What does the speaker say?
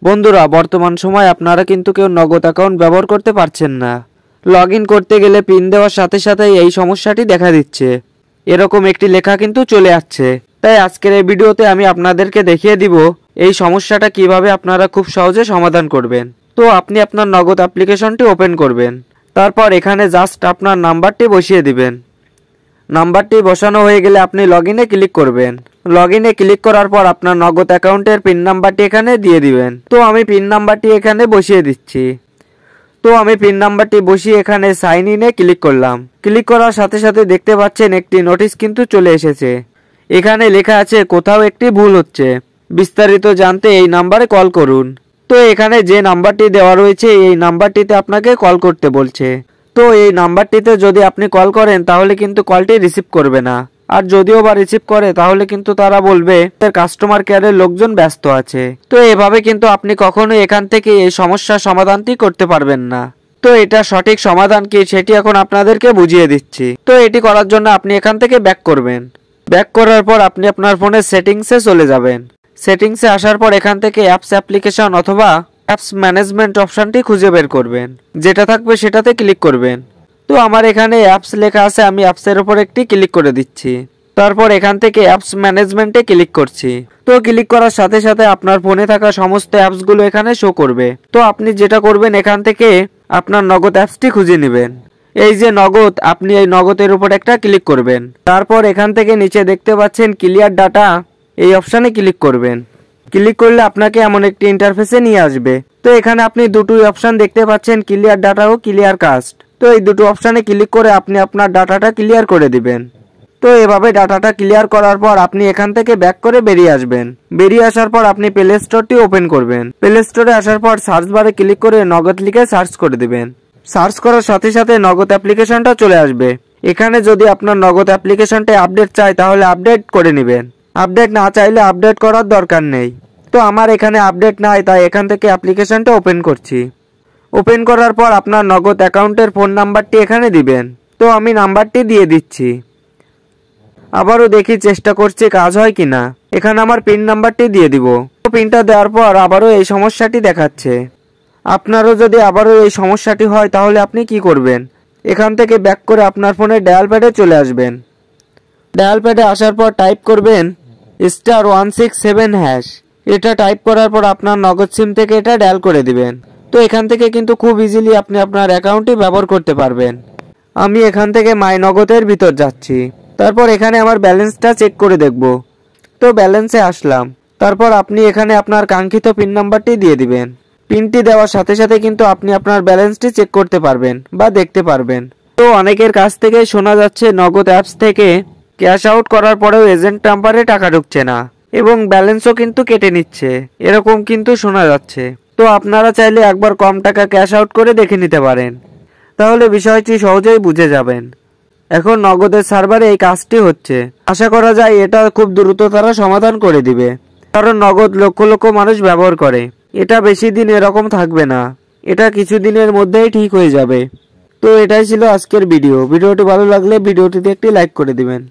বন্ধুরা, বর্তমান সময় আপনারা কিন্তু কেউ নগদ অ্যাকাউন্ট ব্যবহার করতে পারছেন না। লগ ইন করতে গেলে পিন দেওয়ার সাথে সাথেই এই সমস্যাটি দেখা দিচ্ছে। এরকম একটি লেখা কিন্তু চলে আসছে। তাই আজকের এই ভিডিওতে আমি আপনাদেরকে দেখিয়ে দিব এই সমস্যাটা কিভাবে আপনারা খুব সহজে সমাধান করবেন। তো আপনি আপনার নগদ অ্যাপ্লিকেশনটি ওপেন করবেন। তারপর এখানে জাস্ট আপনার নাম্বারটি বসিয়ে দিবেন। নাম্বারটি বসানো হয়ে গেলে আপনি লগ ইনে ক্লিক করবেন। লগ ইনে ক্লিক করার পর আপনার নগদ অ্যাকাউন্টের পিন নাম্বারটি এখানে দিয়ে দিবেন। তো আমি পিন নাম্বারটি এখানে বসিয়ে দিচ্ছি। তো আমি পিন নাম্বারটি বসিয়ে এখানে সাইন ইনে ক্লিক করলাম। ক্লিক করার সাথে সাথে দেখতে পাচ্ছেন একটি নোটিশ কিন্তু চলে এসেছে। এখানে লেখা আছে কোথাও একটি ভুল হচ্ছে, বিস্তারিত জানতে এই নাম্বারে কল করুন। তো এখানে যে নাম্বারটি দেওয়া রয়েছে এই নাম্বারটিতে আপনাকে কল করতে বলছে। তো এই নাম্বারটিতে যদি আপনি কল করেন তাহলে কিন্তু কলটি রিসিভ করবে না, আর যদিও বা রিসিভ করে তাহলে কিন্তু তারা বলবে কাস্টমার কেয়ারের লোকজন ব্যস্ত আছে। তো এভাবে কিন্তু আপনি কখনোই এখান থেকে এই সমস্যার সমাধানটি করতে পারবেন না। তো এটা সঠিক সমাধান কি সেটি এখন আপনাদেরকে বুঝিয়ে দিচ্ছি। তো এটি করার জন্য আপনি এখান থেকে ব্যাক করবেন। ব্যাক করার পর আপনি আপনার ফোনের সেটিংসে চলে যাবেন। সেটিংসে আসার পর এখান থেকে অ্যাপস অ্যাপ্লিকেশন অথবা অ্যাপস ম্যানেজমেন্ট অপশনটি খুঁজে বের করবেন। যেটা থাকবে সেটাতে ক্লিক করবেন। তো আমার এখানে অ্যাপস লেখা আছে, আমি অ্যাপসের উপর একটি ক্লিক করে দিচ্ছি। তারপর এখান থেকে অ্যাপস ম্যানেজমেন্টে ক্লিক করছি। তো ক্লিক করার সাথে সাথে আপনার ফোনে থাকা সমস্ত অ্যাপসগুলো এখানে শো করবে। তো আপনি যেটা করবেন এখান থেকে আপনার নগদ অ্যাপসটি খুঁজে নেবেন। এই যে নগদ, আপনি এই নগদের উপর একটা ক্লিক করবেন। তারপর এখান থেকে নিচে দেখতে পাচ্ছেন ক্লিয়ার ডাটা, এই অপশানে ক্লিক করবেন। ক্লিক করলে আপনাকে এমন একটি ইন্টারফেসে নিয়ে আসবে। তো এখানে আপনি দুটোই অপশান দেখতে পাচ্ছেন, ক্লিয়ার ডাটা ও ক্লিয়ার কাস্ট। তো এই দুটো অপশানে ক্লিক করে আপনি আপনার ডাটাটা ক্লিয়ার করে দিবেন। তো এভাবে ডাটাটা ক্লিয়ার করার পর আপনি এখান থেকে ব্যাক করে বেরিয়ে আসবেন। বেরিয়ে আসার পর আপনি প্লে স্টোরটি ওপেন করবেন। প্লে স্টোরে আসার পর সার্চ বারে ক্লিক করে নগদ লিখে সার্চ করে দিবেন। সার্চ করার সাথে সাথে নগদ অ্যাপ্লিকেশনটা চলে আসবে। এখানে যদি আপনার নগদ অ্যাপ্লিকেশনটা আপডেট চাই তাহলে আপডেট করে নেবেন, আপডেট না চাইলে আপডেট করার দরকার নেই। তো আমার এখানে আপডেট নাই, তাই এখান থেকে অ্যাপ্লিকেশনটা ওপেন করছি। ওপেন করার পর আপনার নগদ অ্যাকাউন্টের ফোন নাম্বারটি এখানে দিবেন। তো আমি নাম্বারটি দিয়ে দিচ্ছি। আবারও দেখি চেষ্টা করছি কাজ হয় কিনা। এখানে আমার পিন নাম্বারটি দিয়ে দিব। তো পিনটা দেওয়ার পর আবারও এই সমস্যাটি দেখাচ্ছে। আপনারও যদি আবারও এই সমস্যাটি হয় তাহলে আপনি কি করবেন, এখান থেকে ব্যাক করে আপনার ফোনে ডায়াল প্যাডে চলে আসবেন। ডায়াল প্যাডে আসার পর টাইপ করবেন *167#। এটা টাইপ করার পর আপনার নগদ সিম থেকে এটা ডায়াল করে দিবেন। তো এখান থেকে কিন্তু খুব ইজিলি আপনি আপনার অ্যাকাউন্টটি ব্যবহার করতে পারবেন। আমি এখান থেকে মাই নগদের ভিতর যাচ্ছি। তারপর এখানে আমার ব্যালেন্সটা চেক করে দেখব। তো ব্যালেন্সে আসলাম। তারপর আপনি এখানে আপনার কাঙ্ক্ষিত পিন নাম্বারটি দিয়ে দিবেন। পিনটি দেওয়ার সাথে সাথে কিন্তু আপনি আপনার ব্যালেন্সটি চেক করতে পারবেন বা দেখতে পারবেন। তো অনেকের কাছ থেকে শোনা যাচ্ছে নগদ অ্যাপস থেকে ক্যাশ আউট করার পরেও এজেন্ট নাম্বারে টাকা ঢুকছে না এবং ব্যালেন্সও কিন্তু কেটে নিচ্ছে, এরকম কিন্তু শোনা যাচ্ছে। তো আপনারা চাইলে একবার কম টাকা ক্যাশ আউট করে দেখে নিতে পারেন, তাহলে বিষয়টি সহজেই বুঝে যাবেন। এখন নগদের সার্ভারে এই কাজটি হচ্ছে। আশা করা যায় এটা খুব দ্রুত তারা সমাধান করে দিবে, কারণ নগদ লক্ষ লক্ষ মানুষ ব্যবহার করে। এটা বেশি দিন এরকম থাকবে না, এটা কিছুদিনের মধ্যেই ঠিক হয়ে যাবে। তো এটাই ছিল আজকের ভিডিওটি ভালো লাগলে ভিডিওটিতে একটি লাইক করে দিবেন।